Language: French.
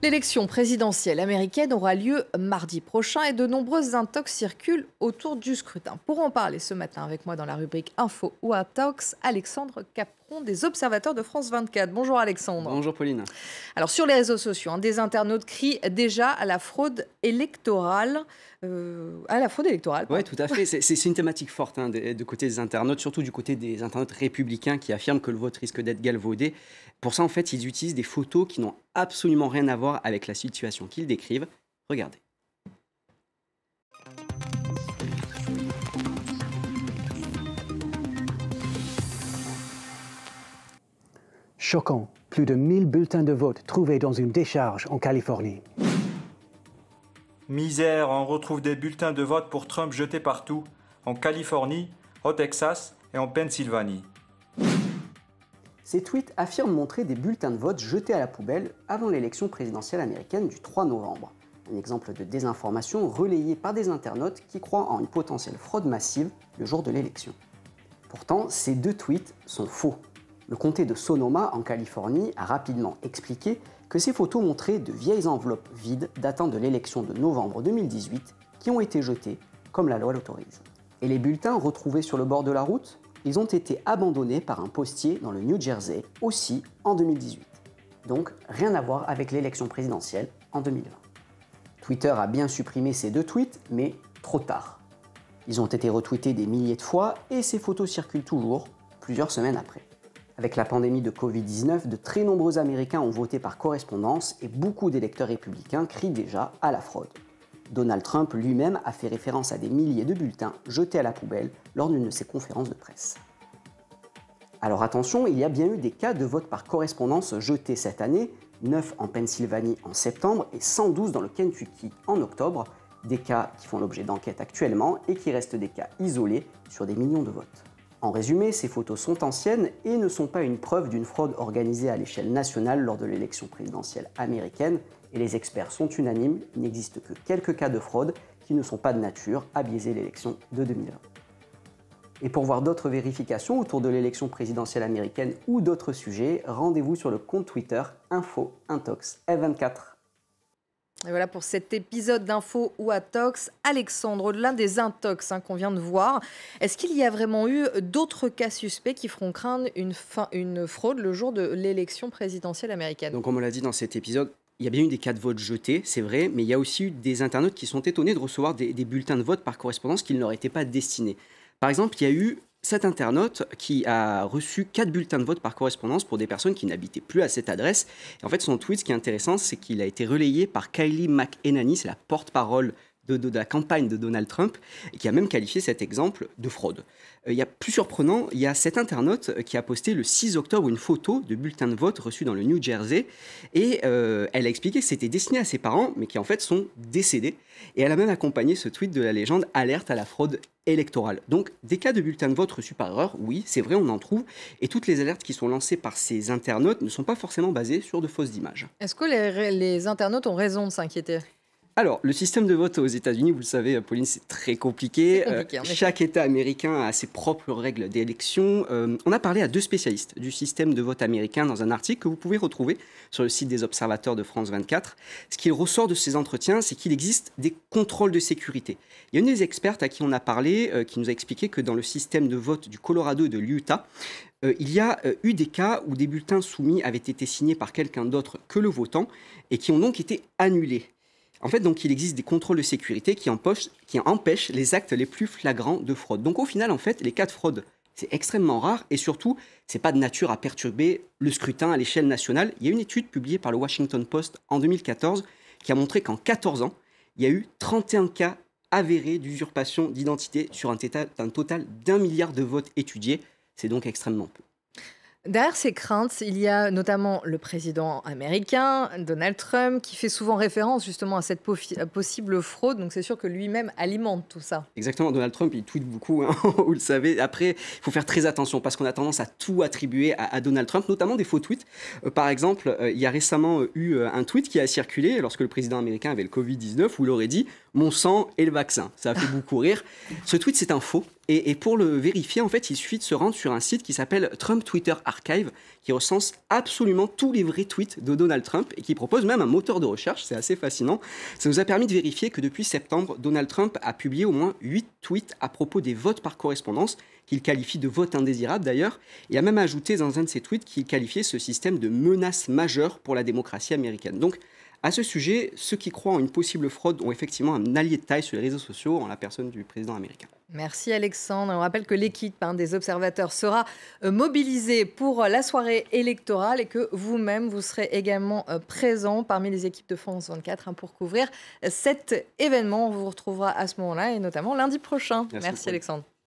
L'élection présidentielle américaine aura lieu mardi prochain et de nombreuses intox circulent autour du scrutin. Pour en parler ce matin avec moi dans la rubrique Info ou Intox, Alexandre Capron des Observateurs de France 24. Bonjour Alexandre. Bonjour Pauline. Alors sur les réseaux sociaux, des internautes crient déjà à la fraude électorale. Oui, tout à fait. C'est une thématique forte de côté des internautes, surtout du côté des internautes républicains qui affirment que le vote risque d'être galvaudé. Pour ça, en fait, ils utilisent des photos qui n'ont absolument rien à voir avec la situation qu'ils décrivent. Regardez. Choquant, plus de 1000 bulletins de vote trouvés dans une décharge en Californie. Misère, on retrouve des bulletins de vote pour Trump jetés partout, en Californie, au Texas et en Pennsylvanie. Ces tweets affirment montrer des bulletins de vote jetés à la poubelle avant l'élection présidentielle américaine du 3 novembre. Un exemple de désinformation relayé par des internautes qui croient en une potentielle fraude massive le jour de l'élection. Pourtant, ces deux tweets sont faux. Le comté de Sonoma, en Californie, a rapidement expliqué que ces photos montraient de vieilles enveloppes vides datant de l'élection de novembre 2018 qui ont été jetées comme la loi l'autorise. Et les bulletins retrouvés sur le bord de la route, ils ont été abandonnés par un postier dans le New Jersey, aussi en 2018. Donc, rien à voir avec l'élection présidentielle en 2020. Twitter a bien supprimé ces deux tweets, mais trop tard. Ils ont été retweetés des milliers de fois et ces photos circulent toujours, plusieurs semaines après. Avec la pandémie de Covid-19, de très nombreux Américains ont voté par correspondance et beaucoup d'électeurs républicains crient déjà à la fraude. Donald Trump lui-même a fait référence à des milliers de bulletins jetés à la poubelle lors d'une de ses conférences de presse. Alors attention, il y a bien eu des cas de vote par correspondance jetés cette année, 9 en Pennsylvanie en septembre et 112 dans le Kentucky en octobre, des cas qui font l'objet d'enquêtes actuellement et qui restent des cas isolés sur des millions de votes. En résumé, ces photos sont anciennes et ne sont pas une preuve d'une fraude organisée à l'échelle nationale lors de l'élection présidentielle américaine, et les experts sont unanimes, il n'existe que quelques cas de fraude qui ne sont pas de nature à biaiser l'élection de 2020. Et pour voir d'autres vérifications autour de l'élection présidentielle américaine ou d'autres sujets, rendez-vous sur le compte Twitter Info Intox F24. Et voilà pour cet épisode d'Info ou Intox. Alexandre, au-delà des intox qu'on vient de voir, est-ce qu'il y a vraiment eu d'autres cas suspects qui feront craindre une fraude le jour de l'élection présidentielle américaine? Donc, comme on l'a dit dans cet épisode, il y a bien eu des cas de vote jetés, c'est vrai, mais il y a aussi eu des internautes qui sont étonnés de recevoir des bulletins de vote par correspondance qui ne leur étaient pas destinés. Par exemple, il y a eu cet internaute qui a reçu 4 bulletins de vote par correspondance pour des personnes qui n'habitaient plus à cette adresse. Et en fait, son tweet, ce qui est intéressant, c'est qu'il a été relayé par Kayleigh McEnany, c'est la porte-parole de la campagne de Donald Trump, et qui a même qualifié cet exemple de fraude. Il y a plus surprenant, il y a cet internaute qui a posté le 6 octobre une photo de bulletin de vote reçu dans le New Jersey, et elle a expliqué que c'était destiné à ses parents, mais qui en fait sont décédés. Et elle a même accompagné ce tweet de la légende « Alerte à la fraude électorale ». Donc, des cas de bulletins de vote reçus par erreur, oui, c'est vrai, on en trouve, et toutes les alertes qui sont lancées par ces internautes ne sont pas forcément basées sur de fausses images. Est-ce que les internautes ont raison de s'inquiéter ? Alors, le système de vote aux États-Unis, vous le savez, Pauline, c'est très compliqué. Chaque État américain a ses propres règles d'élection. On a parlé à 2 spécialistes du système de vote américain dans un article que vous pouvez retrouver sur le site des Observateurs de France 24. Ce qu'il ressort de ces entretiens, c'est qu'il existe des contrôles de sécurité. Il y a une des expertes à qui on a parlé qui nous a expliqué que dans le système de vote du Colorado et de l'Utah, il y a eu des cas où des bulletins soumis avaient été signés par quelqu'un d'autre que le votant et qui ont donc été annulés. En fait, donc, il existe des contrôles de sécurité qui empêchent les actes les plus flagrants de fraude. Donc, au final, en fait, les cas de fraude, c'est extrêmement rare et surtout, ce n'est pas de nature à perturber le scrutin à l'échelle nationale. Il y a une étude publiée par le Washington Post en 2014 qui a montré qu'en 14 ans, il y a eu 31 cas avérés d'usurpation d'identité sur un total d'1 milliard de votes étudiés. C'est donc extrêmement peu. Derrière ces craintes, il y a notamment le président américain, Donald Trump, qui fait souvent référence justement à cette possible fraude. Donc c'est sûr que lui-même alimente tout ça. Exactement, Donald Trump, il tweet beaucoup, vous le savez. Après, il faut faire très attention parce qu'on a tendance à tout attribuer à Donald Trump, notamment des faux tweets. Par exemple, il y a récemment eu un tweet qui a circulé lorsque le président américain avait le Covid-19 où il aurait dit « mon sang et le vaccin ». Ça a fait beaucoup rire. Ce tweet, c'est un faux. Et pour le vérifier, en fait, il suffit de se rendre sur un site qui s'appelle Trump Twitter Archive, qui recense absolument tous les vrais tweets de Donald Trump et qui propose même un moteur de recherche. C'est assez fascinant. Ça nous a permis de vérifier que depuis septembre, Donald Trump a publié au moins 8 tweets à propos des votes par correspondance, qu'il qualifie de vote indésirable d'ailleurs, et a même ajouté dans un de ses tweets qu'il qualifiait ce système de menace majeure pour la démocratie américaine. Donc, à ce sujet, ceux qui croient en une possible fraude ont effectivement un allié de taille sur les réseaux sociaux en la personne du président américain. Merci Alexandre. On rappelle que l'équipe des observateurs sera mobilisée pour la soirée électorale et que vous-même, vous serez également présent parmi les équipes de France 24 pour couvrir cet événement. On vous retrouvera à ce moment-là et notamment lundi prochain. Merci Alexandre.